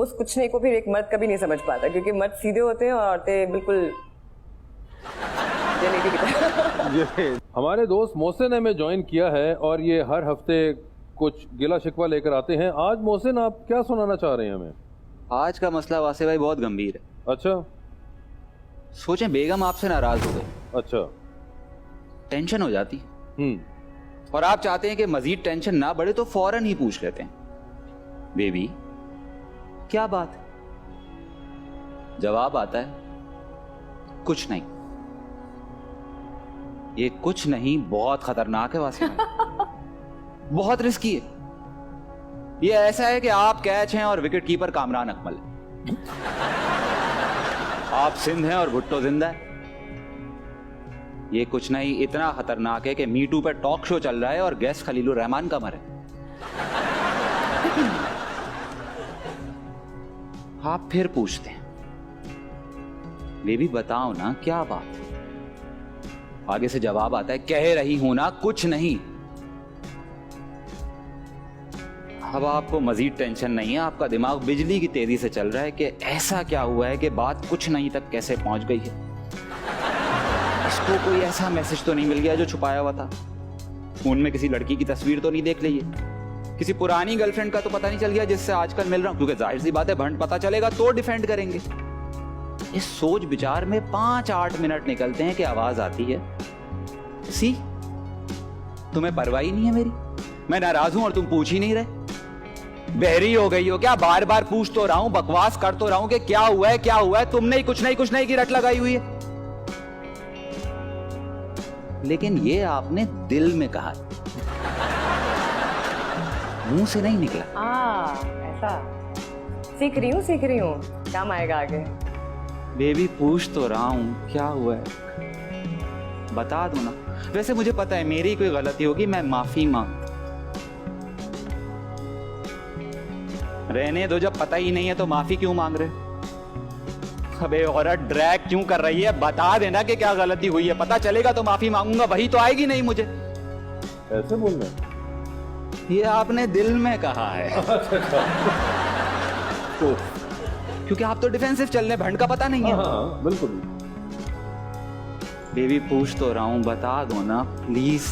मुझ कुछ नहीं को फिर एक मर्द कभी नहीं समझ पाता, क्योंकि मर्द सीधे होते हैं और औरतें बिल्कुल जलेबी की तरह। ये हमारे दोस्त मोहसिन ने हमें ज्वाइन किया है और ये हर हफ्ते कुछ गिला शिकवा लेकर आते हैं। आज मोहसिन आप क्या सुनाना चाह रहे हैं हमें? आज का मसला वासे भाई बहुत गंभीर है। अच्छा सोचें बेगम आपसे नाराज हो गई, अच्छा। टेंशन हो जाती और आप चाहते हैं कि मजीद टेंशन ना बढ़े तो फौरन ही पूछ लेते हैं, बेबी क्या बात है? जवाब आता है कुछ नहीं। ये कुछ नहीं बहुत खतरनाक है वासे भाई, बहुत रिस्की है। ये ऐसा है कि आप कैच हैं और विकेट कीपर कामरान अकमल है। आप सिंध हैं और भुट्टो जिंदा है। ये कुछ नहीं इतना खतरनाक है कि मीटू पे टॉक शो चल रहा है और गेस्ट खलीलुर रहमान का मर है। आप फिर पूछते हैं, बेबी बताओ ना क्या बात है? आगे से जवाब आता है कह रही हूं ना कुछ नहीं। अब आपको मजीद टेंशन नहीं है, आपका दिमाग बिजली की तेजी से चल रहा है कि ऐसा क्या हुआ है कि बात कुछ नहीं तक कैसे पहुंच गई है। इसको कोई ऐसा मैसेज तो नहीं मिल गया जो छुपाया हुआ था? फोन में किसी लड़की की तस्वीर तो नहीं देख ली है? किसी पुरानी गर्लफ्रेंड का तो पता नहीं चल गया जिससे आजकल मिल रहा हूं? क्योंकि जाहिर सी बात है भंड पता चलेगा तो डिफेंड करेंगे। इस सोच विचार में 5-8 मिनट निकलते हैं कि आवाज आती है, सी तुम्हें परवाह ही नहीं है मेरी, मैं नाराज हूं और तुम पूछ ही नहीं रहे। बहरी हो गई हो क्या? बार बार पूछ तो रहा हूं, बकवास कर तो रहा हूं कि क्या हुआ है क्या हुआ है, तुमने ही कुछ नहीं की रट लगाई हुई है। लेकिन ये आपने दिल में कहा, मुंह से नहीं निकला। ऐसा सीख रही हूँ, काम आएगा आगे। बेबी पूछ तो रहा हूं क्या हुआ है, बता दो ना। वैसे मुझे पता है मेरी कोई गलती होगी, मैं माफी मांग। रहने दो, जब पता ही नहीं है तो माफी क्यों मांग रहे? अबे औरत ड्रैग क्यों कर रही है? बता देना कि क्या गलती हुई है, पता चलेगा तो माफी मांगूंगा, वही तो आएगी नहीं मुझे। ऐसे बोलना? ये आपने दिल में कहा है। तो क्योंकि आप तो डिफेंसिव चल रहे, भंड का पता नहीं है। हाँ, बिल्कुल। बेबी पूछ तो रहा हूं, बता दो ना प्लीज।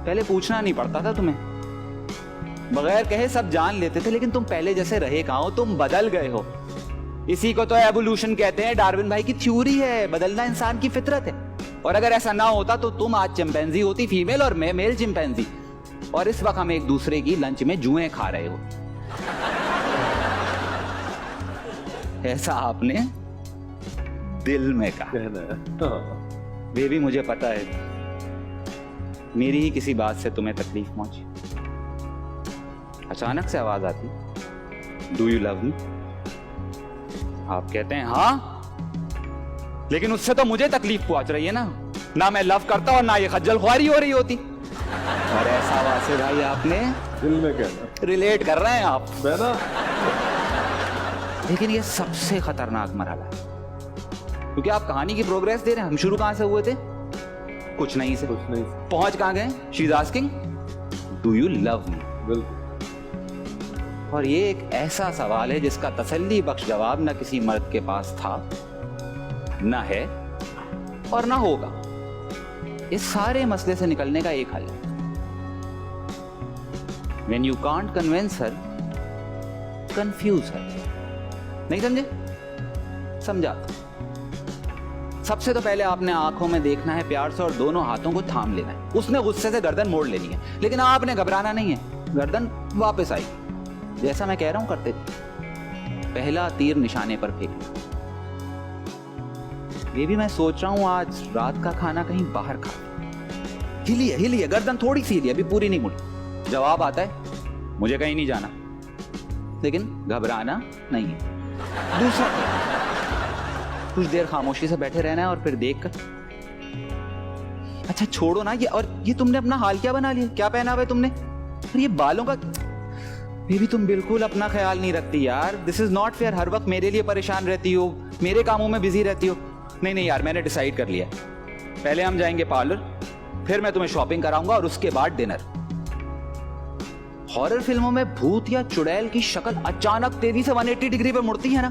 पहले पूछना नहीं पड़ता था तुम्हें, बगैर कहे सब जान लेते थे, लेकिन तुम पहले जैसे रहे कहां हो, तुम बदल गए हो। इसी को तो एवोल्यूशन कहते हैं, डार्विन भाई की थ्योरी है, बदलना इंसान की फितरत है। और अगर ऐसा ना होता तो तुम आज चिंपैंजी होती फीमेल और मैं मेल चिंपैंजी, और इस वक्त हम एक दूसरे की लंच में जुएं खा रहे हो। ऐसा आपने दिल में कहा। बेबी मुझे पता है मेरी ही किसी बात से तुम्हें तकलीफ पहुंची। अचानक से आवाज आती, डू यू लव मी? आप कहते हैं हाँ, लेकिन उससे तो मुझे तकलीफ पहुंच रही है ना मैं लव करता और ना ये खज्जल ख्वारी हो रही होती। और ऐसा वासे भाई आपने दिल में कहना, रिलेट कर रहे हैं आप ना। लेकिन ये सबसे खतरनाक मरहला है, क्योंकि आप कहानी की प्रोग्रेस दे रहे हैं। हम शुरू कहां से हुए थे? कुछ नहीं से पहुंच कहां गए? She is asking do you love me. बिल्कुल। और ये एक ऐसा सवाल है जिसका तसल्ली बख्श जवाब न किसी मर्द के पास था, न है और न होगा। इस सारे मसले से निकलने का एक हल है, When you can't convince her, confuse her। नहीं समझे? समझा। सबसे तो पहले आपने आंखों में देखना है प्यार से और दोनों हाथों को थाम लेना है। उसने गुस्से से गर्दन मोड़ लेनी है, लेकिन आपने घबराना नहीं है, गर्दन वापस आएगी। जैसा मैं कह रहा हूं करते थे। पहला तीर निशाने पर फेंकना। ये भी मैं सोच रहा हूं आज रात का खाना कहीं बाहर खा। हिलिए गर्दन थोड़ी सी हिली, अभी पूरी नहीं मुड़ी। जवाब आता है मुझे कहीं नहीं जाना, लेकिन घबराना नहीं है। दूसरा कुछ देर खामोशी से बैठे रहना है और फिर देखकर, अच्छा छोड़ो ना ये, और ये तुमने अपना हाल क्या बना लिया? क्या पहना हुआ है तुमने? और ये बालों का, बेबी तुम बिल्कुल अपना ख्याल नहीं रखती यार। This is not fair. हर वक्त मेरे लिए परेशान रहती हो, मेरे कामों में बिजी रहती हो। नहीं यार, मैंने डिसाइड कर लिया, पहले हम जाएंगे पार्लर, फिर मैं तुम्हें शॉपिंग कराऊंगा और उसके बाद डिनर। हॉरर फिल्मों में भूत या चुड़ैल की शक्ल अचानक तेजी से 180 डिग्री पे मुड़ती है ना,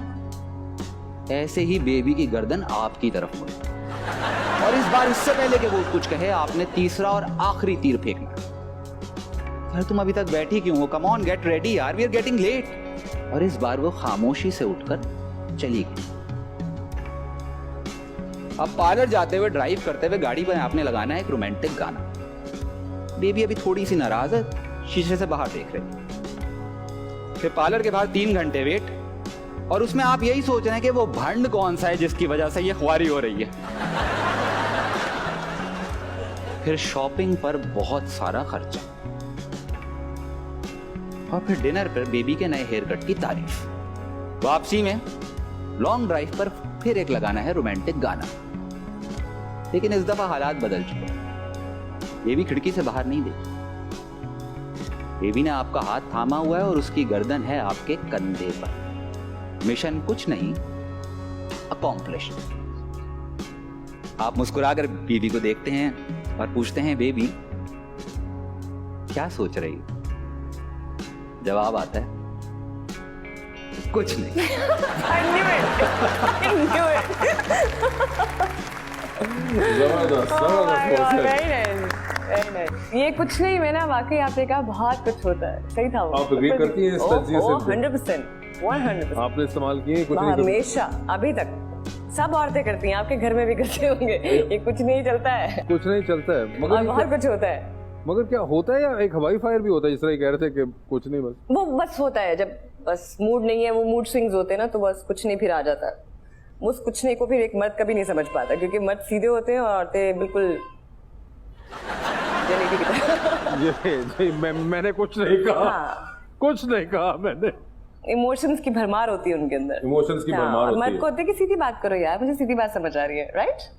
ऐसे ही बेबी की गर्दन आपकी तरफ मुड़ी। और इस बार इससे पहले कि वो कुछ कहे, आपने तीसरा और आखिरी तीर फेंकना। यार तुम अभी तक बैठी क्यों हो? कम ऑन, गेट रेडी यार, वी आर गेटिंग लेट। और इस बार वो खामोशी से उठकर चली गई। अब पार्लर जाते हुए, ड्राइव करते हुए गाड़ी पर आपने लगाना है एक रोमांटिक गाना। बेबी अभी थोड़ी सी नाराज है, शीशे से बाहर देख रही। फिर पार्लर के बाहर 3 घंटे वेट, और उसमें आप यही सोच रहे हैं कि वो भंड कौन सा है जिसकी वजह से ये खुआरी हो रही है। फिर शॉपिंग पर बहुत सारा खर्चा, और फिर डिनर पर बेबी के नए हेयर कट की तारीफ। वापसी में लॉन्ग ड्राइव पर फिर एक लगाना है रोमांटिक गाना। लेकिन इस दफा हालात बदल चुके हैं। बेबी खिड़की से बाहर नहीं देखी। बेबी ने आपका हाथ थामा हुआ है और उसकी गर्दन है आपके कंधे पर। मिशन कुछ नहीं, अकॉम्प्लिश। आप मुस्कुराकर बेबी को देखते हैं और पूछते हैं, बेबी क्या सोच रही हो? जवाब आता है, कुछ नहीं। I knew it. I knew it. जबरदस्त Oh my God, जबरदस्त। very nice, very nice. ये कुछ नहीं, मैं ना वाकई आपने कहा बहुत कुछ होता है। सही था वो। आप agree करती हैं इस तज्जिए से? 100%, 100%। आपने इस्तेमाल किए कुछ नहीं? हमेशा, अभी तक सब औरतें करती हैं, आपके घर में भी करते होंगे। ये कुछ नहीं चलता है, कुछ नहीं चलता है, और मगर बहुत कुछ होता है। मगर क्या होता है, या एक हवाई फायर भी होता है, जिस तरह कह रहे थे कि कुछ नहीं बस? वो बस होता है जब बस मूड नहीं है, वो मूड स्विंग्स होते हैं ना, तो बस कुछ नहीं फिर आ जाता है। उस कुछ नहीं को फिर एक मर्द कभी नहीं समझ पाता, क्योंकि मर्द सीधे होते हैं और औरतें बिल्कुल जलेबी की तरह। मैंने कुछ नहीं कहा। हाँ, कुछ नहीं कहा मैंने। इमोशंस की भरमार होती है उनके अंदर। इमोशंस की हाँ, भरमार और होती मर्द है। को होती है कि सीधी बात करो यार, मुझे सीधी बात समझ आ रही है, राइट?